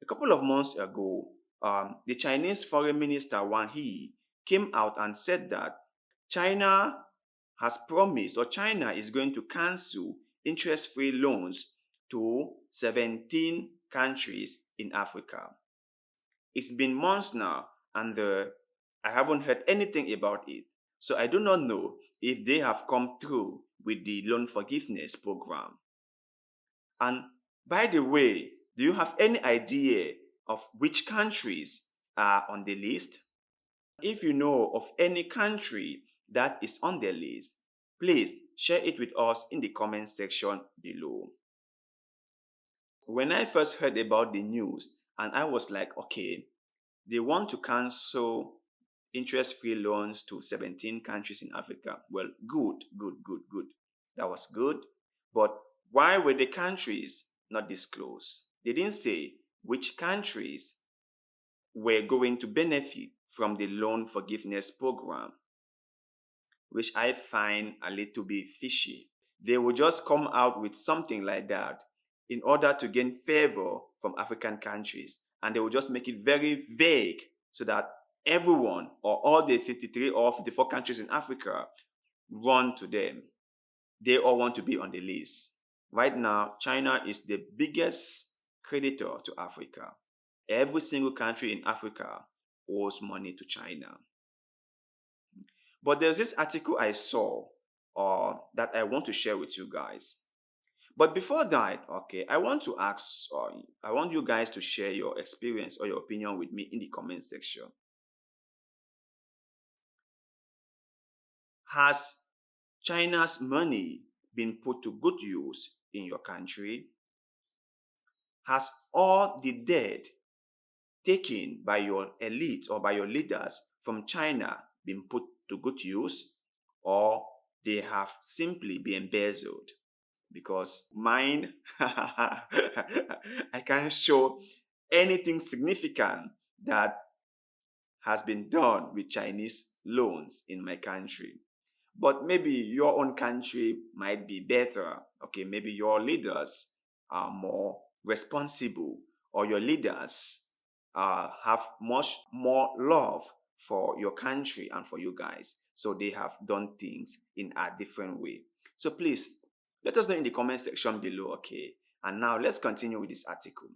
couple of months ago, the Chinese Foreign Minister Wang Yi came out and said that China has promised, or China is going to cancel interest-free loans to 17 countries in Africa. It's been months now, and I haven't heard anything about it. So I do not know if they have come through with the loan forgiveness program. And by the way, do you have any idea of which countries are on the list? If you know of any country that is on the list, please share it with us in the comment section below. When I first heard about the news, and I was like, okay, they want to cancel interest-free loans to 17 countries in Africa. Well, good, good, good, good. That was good. But why were the countries not disclosed? They didn't say which countries were going to benefit from the loan forgiveness program, which I find a little bit fishy. They will just come out with something like that in order to gain favor from African countries, and they will just make it very vague so that everyone or all the 53 or 54 countries in Africa run to them. They all want to be on the list. Right now, China is the biggest creditor to Africa. Every single country in Africa owes money to China. But there's this article I saw that I want to share with you guys. But before that, okay, I want to ask, I want you guys to share your experience or your opinion with me in the comment section. Has China's money been put to good use in your country? Has all the debt taken by your elite or by your leaders from China been put to good use, or they have simply been embezzled? Because mine, I can't show anything significant that has been done with Chinese loans in my country. But maybe your own country might be better. Okay, maybe your leaders are more responsible, or your leaders have much more love for your country and for you guys. So they have done things in a different way. So please, let us know in the comment section below, okay? And now let's continue with this article.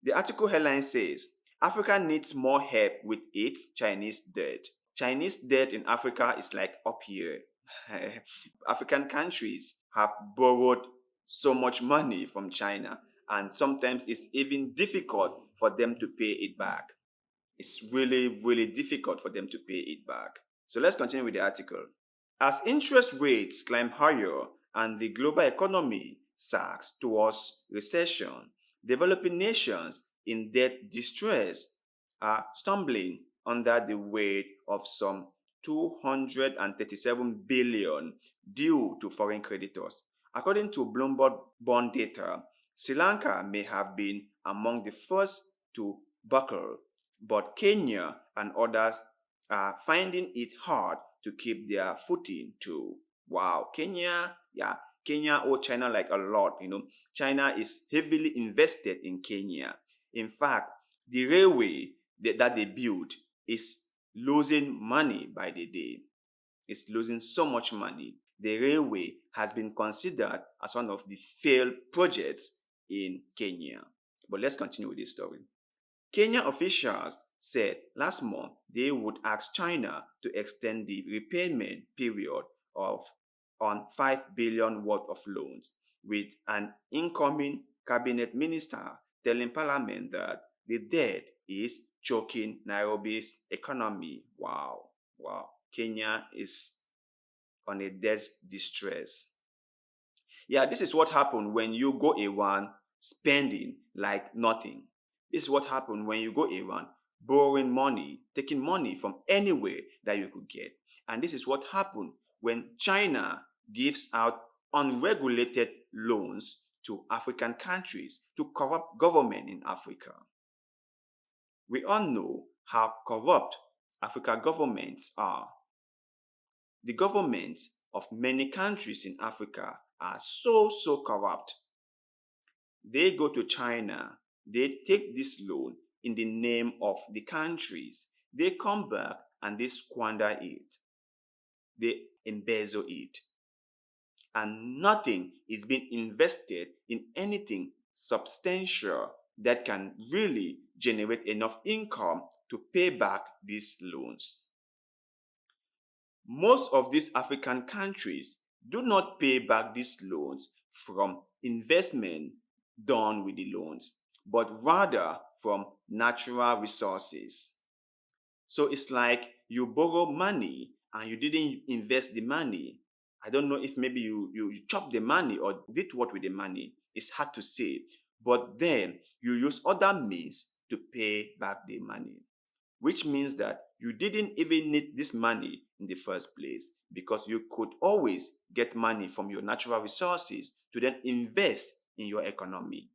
The article headline says, Africa needs more help with its Chinese debt. Chinese debt in Africa is like up here. African countries have borrowed so much money from China, and sometimes it's even difficult for them to pay it back. It's really, really difficult for them to pay it back. So let's continue with the article. As interest rates climb higher and the global economy sags towards recession, developing nations in debt distress are stumbling under the weight of some 237 billion due to foreign creditors. According to Bloomberg bond data, Sri Lanka may have been among the first to buckle, but Kenya and others are finding it hard to keep their footing too. Wow, Kenya owes China like a lot. China is heavily invested in Kenya. In fact, the railway that they built is losing money by the day. It's losing so much money. The railway has been considered as one of the failed projects in Kenya. But let's continue with this story. Kenya officials said last month they would ask China to extend the repayment period on 5 billion worth of loans, with an incoming cabinet minister telling parliament that the debt is choking Nairobi's economy. Wow. Kenya is on a debt distress. Yeah, this is what happened when you go around spending like nothing. This is what happened when you go around borrowing money, taking money from anywhere that you could get. And this is what happened when China gives out unregulated loans to African countries, to corrupt government in Africa. We all know how corrupt African governments are. The governments of many countries in Africa are so corrupt. They go to China, They take this loan in the name of the countries. They come back and they squander it. They embezzle it. And nothing is being invested in anything substantial that can really generate enough income to pay back these loans. Most of these African countries do not pay back these loans from investment done with the loans, but rather from natural resources. So it's like you borrow money and you didn't invest the money. I don't know if maybe you chopped the money or did what with the money. It's hard to say. But then you use other means to pay back the money, which means that you didn't even need this money in the first place because you could always get money from your natural resources to then invest in your economy.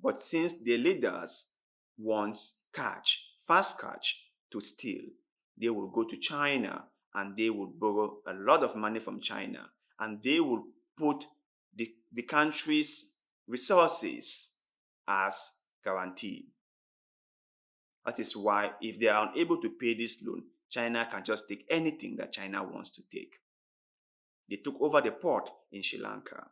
But since the leaders want fast cash to steal, they will go to China and they will borrow a lot of money from China and they will put the country's resources as guarantee. That is why if they are unable to pay this loan, China can just take anything that China wants to take. They took over the port in Sri Lanka.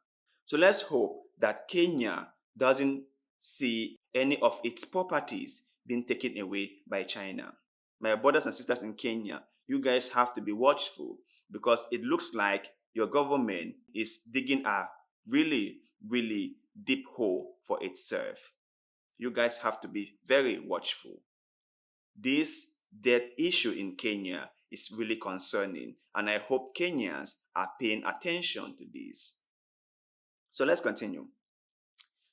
So let's hope that Kenya doesn't see any of its properties being taken away by China. My brothers and sisters in Kenya, you guys have to be watchful because it looks like your government is digging a really, really deep hole for itself. You guys have to be very watchful. This debt issue in Kenya is really concerning, and I hope Kenyans are paying attention to this. So let's continue.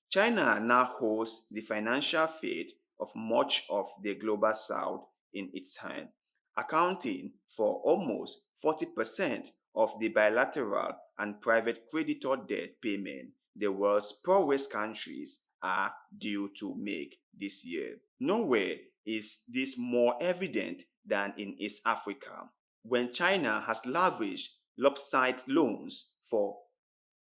China now holds the financial fate of much of the global south in its hand, accounting for almost 40% of the bilateral and private creditor debt payment the world's poorest countries are due to make this year. Nowhere is this more evident than in East Africa, when China has lavished lopsided loans for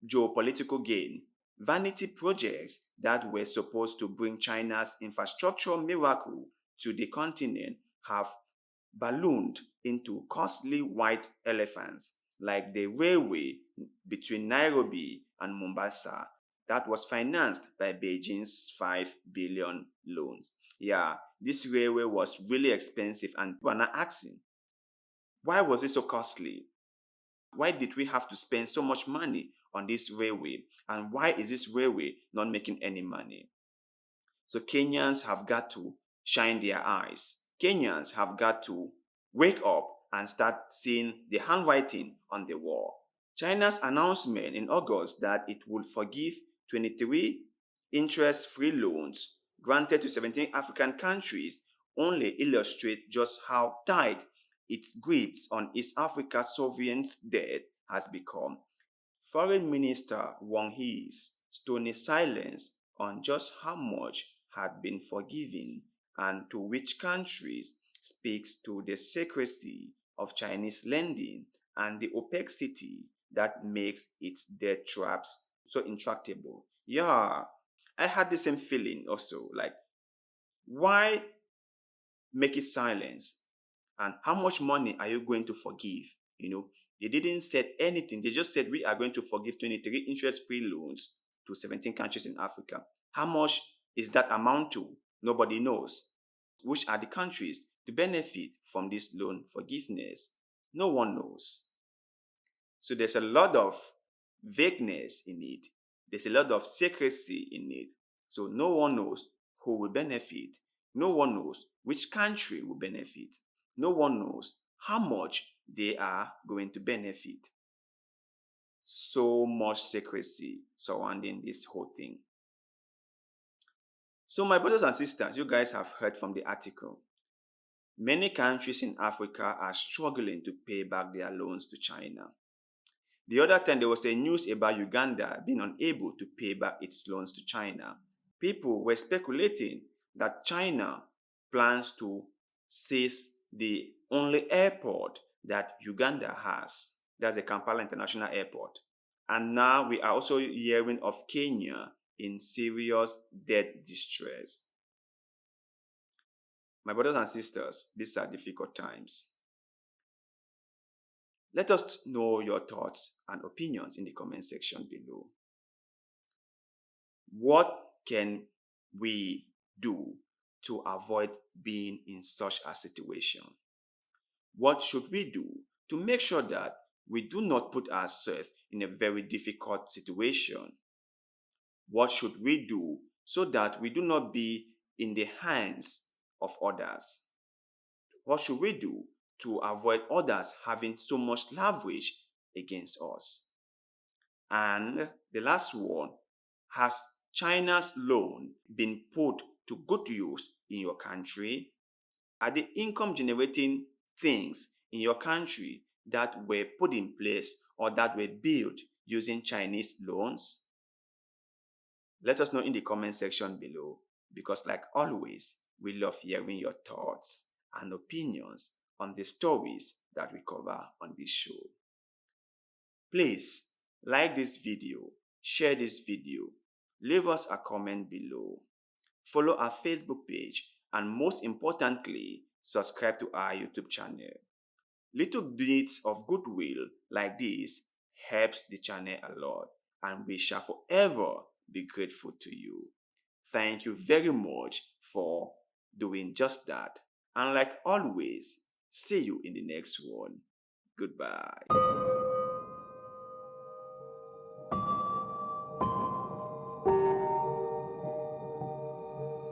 geopolitical gain. Vanity projects that were supposed to bring China's infrastructural miracle to the continent have ballooned into costly white elephants like the railway between Nairobi and Mombasa that was financed by Beijing's 5 billion loans. Yeah, this railway was really expensive and people are not asking, why was it so costly? Why did we have to spend so much money on this railway? And why is this railway not making any money? So Kenyans have got to shine their eyes. Kenyans have got to wake up and start seeing the handwriting on the wall. China's announcement in August that it would forgive 23 interest-free loans granted to 17 African countries only illustrate just how tight its grips on East Africa's sovereign debt has become. Foreign Minister Wang Yi's stony silence on just how much had been forgiven and to which countries speaks to the secrecy of Chinese lending and the opacity that makes its debt traps so intractable. Yeah, I had the same feeling also. Like, why make it silence? And how much money are you going to forgive? They didn't say anything. They just said we are going to forgive 23 interest-free loans to 17 countries in Africa. How much is that amount to? Nobody knows. Which are the countries to benefit from this loan forgiveness? No one knows. So there's a lot of vagueness in it. There's a lot of secrecy in it. So no one knows who will benefit. No one knows which country will benefit. No one knows how much they are going to benefit. So much secrecy surrounding this whole thing. So my brothers and sisters, you guys have heard from the article. Many countries in Africa are struggling to pay back their loans to China. The other time there was a news about Uganda being unable to pay back its loans to China. People were speculating that China plans to seize the only airport that Uganda has. That's the Kampala International Airport. And now we are also hearing of Kenya in serious debt distress. My brothers and sisters, these are difficult times. Let us know your thoughts and opinions in the comment section below. What can we do to avoid being in such a situation? What should we do to make sure that we do not put ourselves in a very difficult situation? What should we do so that we do not be in the hands of others? What should we do to avoid others having so much leverage against us? And the last one, has China's loan been put to good use in your country? Are the income generating things in your country that were put in place or that were built using Chinese loans? Let us know in the comment section below, because like always, we love hearing your thoughts and opinions on the stories that we cover on this show. Please like this video, share this video, leave us a comment below, follow our Facebook page, and most importantly, subscribe to our YouTube channel. Little bits of goodwill like this helps the channel a lot, and we shall forever be grateful to you. Thank you very much for doing just that. And like always, see you in the next one. Goodbye.